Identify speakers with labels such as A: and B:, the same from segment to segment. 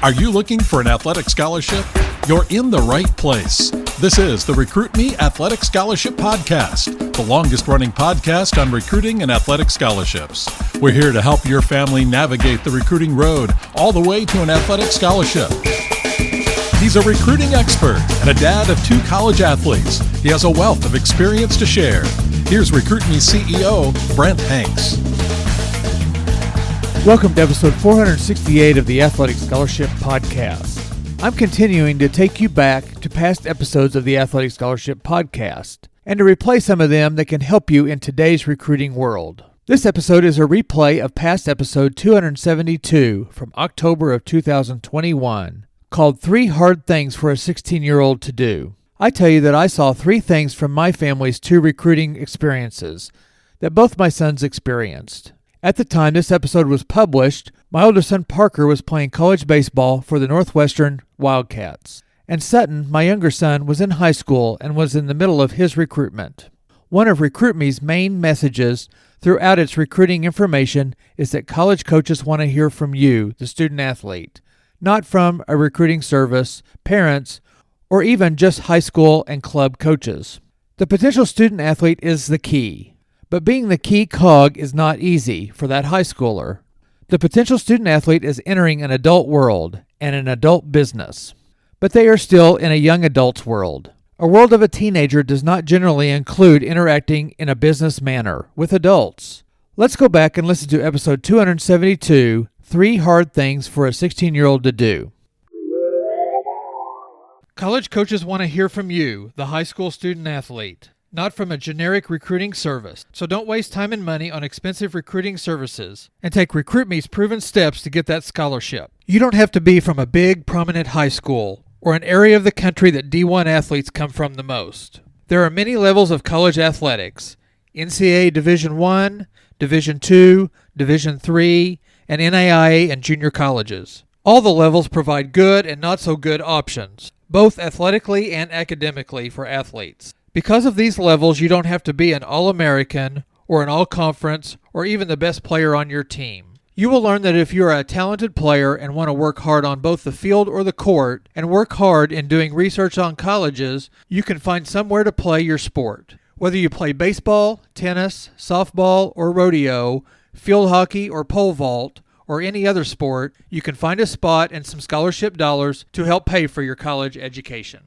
A: Are you looking for an athletic scholarship? You're in the right place. This is the Recruit Me Athletic Scholarship Podcast, the longest-running podcast on recruiting and athletic scholarships. We're here to help your family navigate the recruiting road all the way to an athletic scholarship. He's a recruiting expert and a dad of 2 college athletes. He has a wealth of experience to share. Here's Recruit Me CEO, Brent Hanks.
B: Welcome to episode 468 of the Athletic Scholarship Podcast. I'm continuing to take you back to past episodes of the Athletic Scholarship Podcast and to replay some of them that can help you in today's recruiting world. This episode is a replay of past episode 272 from October of 2021 called 3 Hard Things for a 16-Year-Old to Do. I tell you that I saw 3 things from my family's 2 recruiting experiences that both my sons experienced. At the time this episode was published, my older son Parker was playing college baseball for the Northwestern Wildcats, and Sutton, my younger son, was in high school and was in the middle of his recruitment. One of Recruit Me's main messages throughout its recruiting information is that college coaches want to hear from you, the student athlete, not from a recruiting service, parents, or even just high school and club coaches. The potential student athlete is the key. But being the key cog is not easy for that high schooler. The potential student athlete is entering an adult world and an adult business. But they are still in a young adult's world. A world of a teenager does not generally include interacting in a business manner with adults. Let's go back and listen to episode 272, 3 Hard Things for a 16-Year-Old to Do. College coaches want to hear from you, the high school student athlete, not from a generic recruiting service. So don't waste time and money on expensive recruiting services and take Recruit Me's proven steps to get that scholarship. You don't have to be from a big, prominent high school or an area of the country that D1 athletes come from the most. There are many levels of college athletics: NCAA Division I, Division II, Division III, and NAIA and junior colleges. All the levels provide good and not so good options, both athletically and academically, for athletes. Because of these levels, you don't have to be an All-American or an All-Conference or even the best player on your team. You will learn that if you are a talented player and want to work hard on both the field or the court and work hard in doing research on colleges, you can find somewhere to play your sport. Whether you play baseball, tennis, softball, or rodeo, field hockey, or pole vault, or any other sport, you can find a spot and some scholarship dollars to help pay for your college education.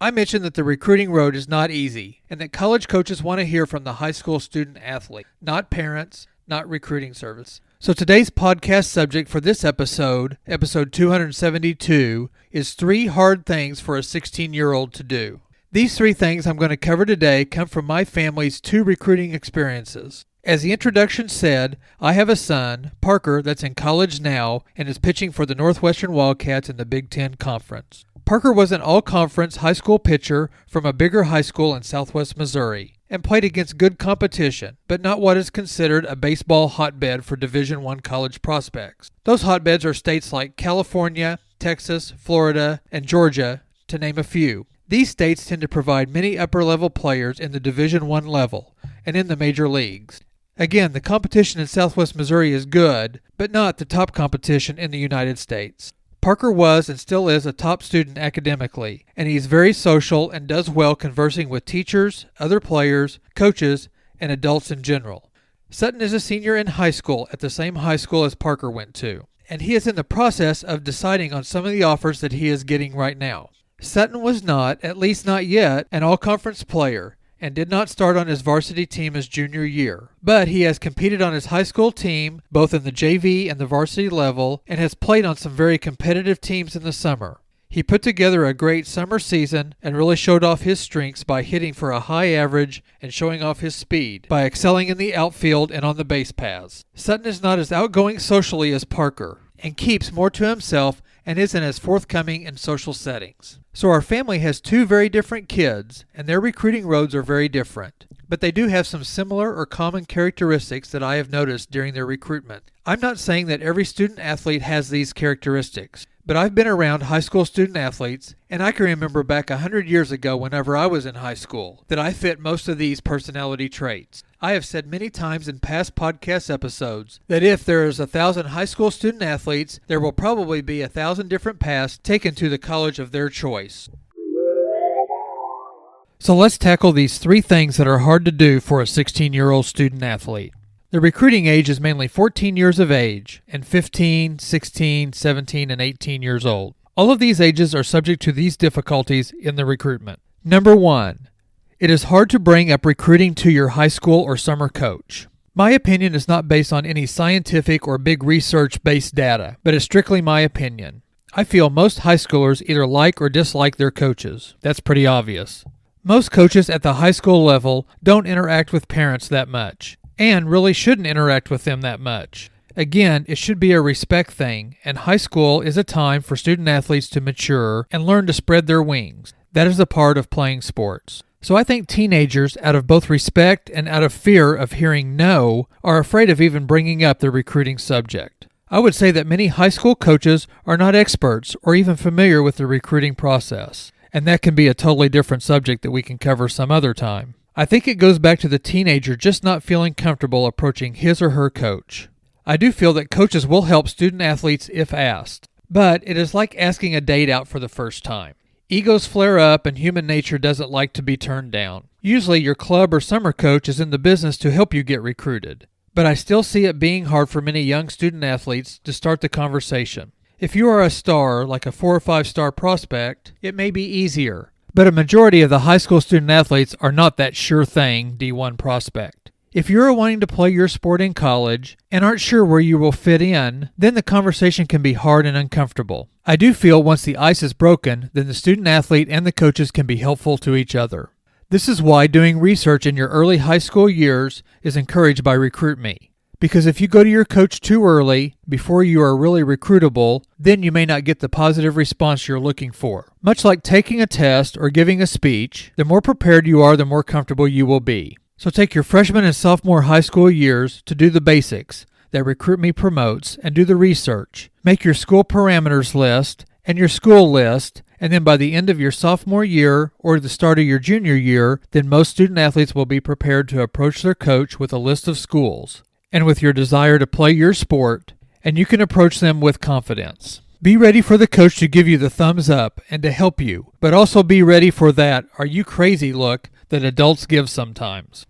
B: I mentioned that the recruiting road is not easy and that college coaches want to hear from the high school student athlete, not parents, not recruiting service. So today's podcast subject for this episode, episode 272, is 3 hard things for a 16-year-old to do. These 3 things I'm going to cover today come from my family's 2 recruiting experiences. As the introduction said, I have a son, Parker, that's in college now and is pitching for the Northwestern Wildcats in the Big Ten Conference. Parker was an all-conference high school pitcher from a bigger high school in southwest Missouri and played against good competition, but not what is considered a baseball hotbed for Division I college prospects. Those hotbeds are states like California, Texas, Florida, and Georgia, to name a few. These states tend to provide many upper-level players in the Division I level and in the major leagues. Again, the competition in southwest Missouri is good, but not the top competition in the United States. Parker was and still is a top student academically, and he is very social and does well conversing with teachers, other players, coaches, and adults in general. Sutton is a senior in high school at the same high school as Parker went to, and he is in the process of deciding on some of the offers that he is getting right now. Sutton was not, at least not yet, an all-conference player, and did not start on his varsity team his junior year. But he has competed on his high school team, both in the JV and the varsity level, and has played on some very competitive teams in the summer. He put together a great summer season and really showed off his strengths by hitting for a high average and showing off his speed by excelling in the outfield and on the base paths. Sutton is not as outgoing socially as Parker and keeps more to himself and isn't as forthcoming in social settings. So our family has 2 very different kids, and their recruiting roads are very different. But they do have some similar or common characteristics that I have noticed during their recruitment. I'm not saying that every student athlete has these characteristics, but I've been around high school student athletes, and I can remember back 100 years ago whenever I was in high school that I fit most of these personality traits. I have said many times in past podcast episodes that if there is 1,000 high school student athletes, there will probably be 1,000 different paths taken to the college of their choice. So let's tackle these 3 things that are hard to do for a 16-year-old student athlete. The recruiting age is mainly 14 years of age and 15, 16, 17, and 18 years old. All of these ages are subject to these difficulties in the recruitment. Number 1. It is hard to bring up recruiting to your high school or summer coach. My opinion is not based on any scientific or big research-based data, but is strictly my opinion. I feel most high schoolers either like or dislike their coaches. That's pretty obvious. Most coaches at the high school level don't interact with parents that much, and really shouldn't interact with them that much. Again, it should be a respect thing, and high school is a time for student athletes to mature and learn to spread their wings. That is a part of playing sports. So I think teenagers, out of both respect and out of fear of hearing no, are afraid of even bringing up the recruiting subject. I would say that many high school coaches are not experts or even familiar with the recruiting process, and that can be a totally different subject that we can cover some other time. I think it goes back to the teenager just not feeling comfortable approaching his or her coach. I do feel that coaches will help student athletes if asked, but it is like asking a date out for the first time. Egos flare up and human nature doesn't like to be turned down. Usually your club or summer coach is in the business to help you get recruited, but I still see it being hard for many young student athletes to start the conversation. If you are a star, like a 4 or 5 star prospect, it may be easier, but a majority of the high school student athletes are not that sure thing D1 prospect. If you are wanting to play your sport in college and aren't sure where you will fit in, then the conversation can be hard and uncomfortable. I do feel once the ice is broken, then the student athlete and the coaches can be helpful to each other. This is why doing research in your early high school years is encouraged by RecruitMe. Because if you go to your coach too early, before you are really recruitable, then you may not get the positive response you're looking for. Much like taking a test or giving a speech, the more prepared you are, the more comfortable you will be. So take your freshman and sophomore high school years to do the basics that RecruitMe promotes and do the research. Make your school parameters list and your school list, and then by the end of your sophomore year or the start of your junior year, then most student athletes will be prepared to approach their coach with a list of schools and with your desire to play your sport, and you can approach them with confidence. Be ready for the coach to give you the thumbs up and to help you, but also be ready for that "are you crazy" look that adults give sometimes.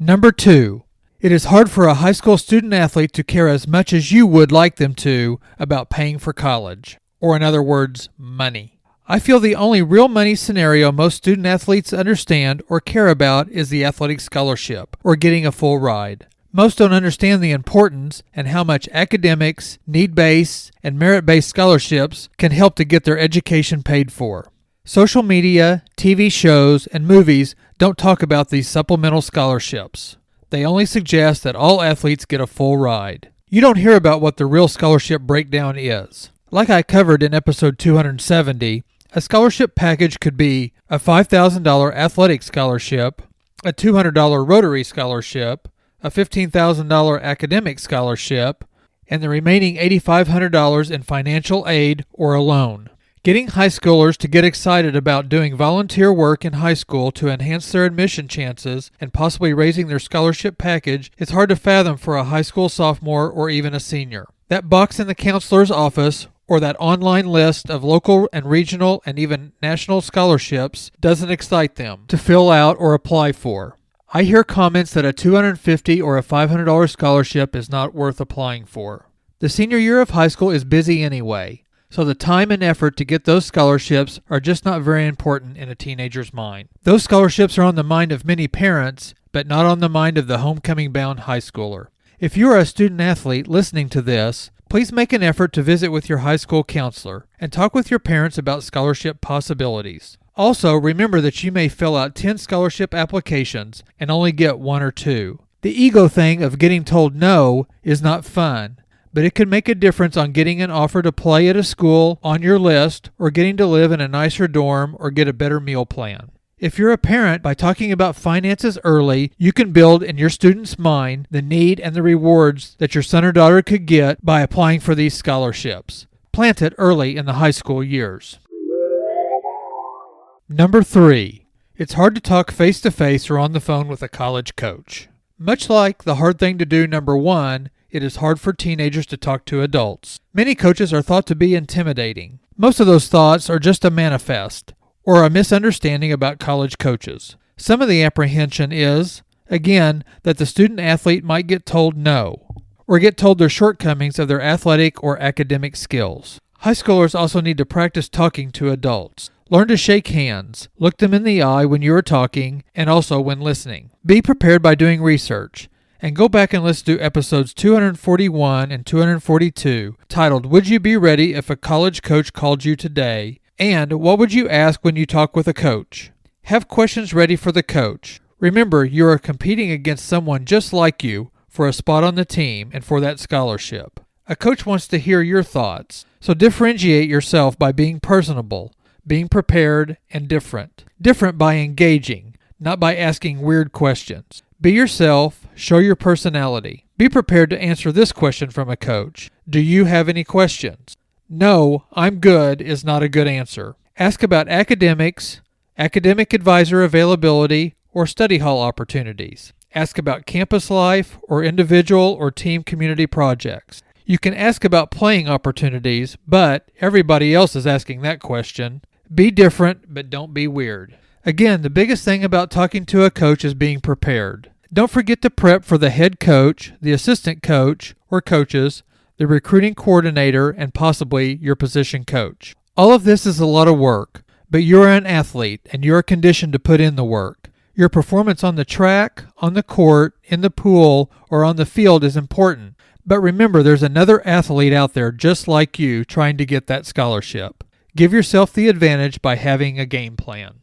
B: Number 2. It is hard for a high school student athlete to care as much as you would like them to about paying for college, or in other words, money. I feel the only real money scenario most student athletes understand or care about is the athletic scholarship, or getting a full ride. Most don't understand the importance and how much academics, need-based, and merit-based scholarships can help to get their education paid for. Social media, TV shows, and movies don't talk about these supplemental scholarships. They only suggest that all athletes get a full ride. You don't hear about what the real scholarship breakdown is. Like I covered in episode 270, a scholarship package could be a $5,000 athletic scholarship, a $200 Rotary scholarship, a $15,000 academic scholarship, and the remaining $8,500 in financial aid or a loan. Getting high schoolers to get excited about doing volunteer work in high school to enhance their admission chances and possibly raising their scholarship package is hard to fathom for a high school sophomore or even a senior. That box in the counselor's office or that online list of local and regional and even national scholarships doesn't excite them to fill out or apply for. I hear comments that a $250 or a $500 scholarship is not worth applying for. The senior year of high school is busy anyway, so the time and effort to get those scholarships are just not very important in a teenager's mind. Those scholarships are on the mind of many parents, but not on the mind of the homecoming-bound high schooler. If you are a student athlete listening to this, please make an effort to visit with your high school counselor and talk with your parents about scholarship possibilities. Also, remember that you may fill out 10 scholarship applications and only get 1 or 2. The ego thing of getting told no is not fun, but it could make a difference on getting an offer to play at a school on your list or getting to live in a nicer dorm or get a better meal plan. If you're a parent, by talking about finances early, you can build in your student's mind the need and the rewards that your son or daughter could get by applying for these scholarships. Plant it early in the high school years. Number 3. It's hard to talk face-to-face or on the phone with a college coach. Much like the hard thing to do number 1, it is hard for teenagers to talk to adults. Many coaches are thought to be intimidating. Most of those thoughts are just a manifest or a misunderstanding about college coaches. Some of the apprehension is, again, that the student-athlete might get told no, or get told their shortcomings of their athletic or academic skills. High schoolers also need to practice talking to adults. Learn to shake hands, look them in the eye when you are talking, and also when listening. Be prepared by doing research, and go back and listen to episodes 241 and 242, titled, Would You Be Ready If a College Coach Called You Today? And what would you ask when you talk with a coach? Have questions ready for the coach. Remember, you are competing against someone just like you for a spot on the team and for that scholarship. A coach wants to hear your thoughts, so differentiate yourself by being personable, being prepared, and different. Different by engaging, not by asking weird questions. Be yourself, show your personality. Be prepared to answer this question from a coach. Do you have any questions? No, I'm good is not a good answer. Ask about academics, academic advisor availability, or study hall opportunities. Ask about campus life or individual or team community projects. You can ask about playing opportunities, but everybody else is asking that question. Be different, but don't be weird. Again, the biggest thing about talking to a coach is being prepared. Don't forget to prep for the head coach, the assistant coach, or coaches, the recruiting coordinator, and possibly your position coach. All of this is a lot of work, but you're an athlete and you're conditioned to put in the work. Your performance on the track, on the court, in the pool, or on the field is important. But remember, there's another athlete out there just like you trying to get that scholarship. Give yourself the advantage by having a game plan.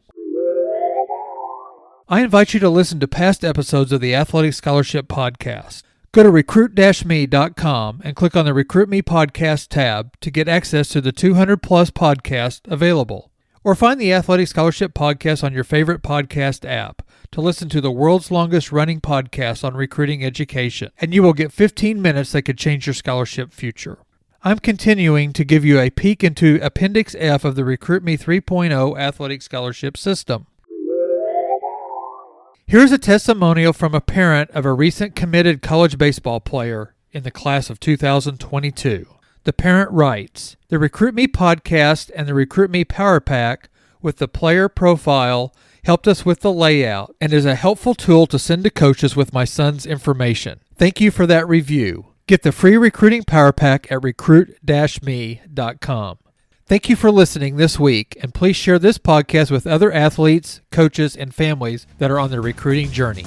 B: I invite you to listen to past episodes of the Athletic Scholarship Podcast. Go to recruit-me.com and click on the Recruit Me Podcast tab to get access to the 200-plus podcasts available. Or find the Athletic Scholarship Podcast on your favorite podcast app to listen to the world's longest-running podcast on recruiting education, and you will get 15 minutes that could change your scholarship future. I'm continuing to give you a peek into Appendix F of the Recruit Me 3.0 Athletic Scholarship System. Here's a testimonial from a parent of a recent committed college baseball player in the class of 2022. The parent writes, The Recruit Me podcast and the Recruit Me Power Pack with the player profile helped us with the layout and is a helpful tool to send to coaches with my son's information. Thank you for that review. Get the free recruiting power pack at recruit-me.com. Thank you for listening this week, and please share this podcast with other athletes, coaches, and families that are on their recruiting journey.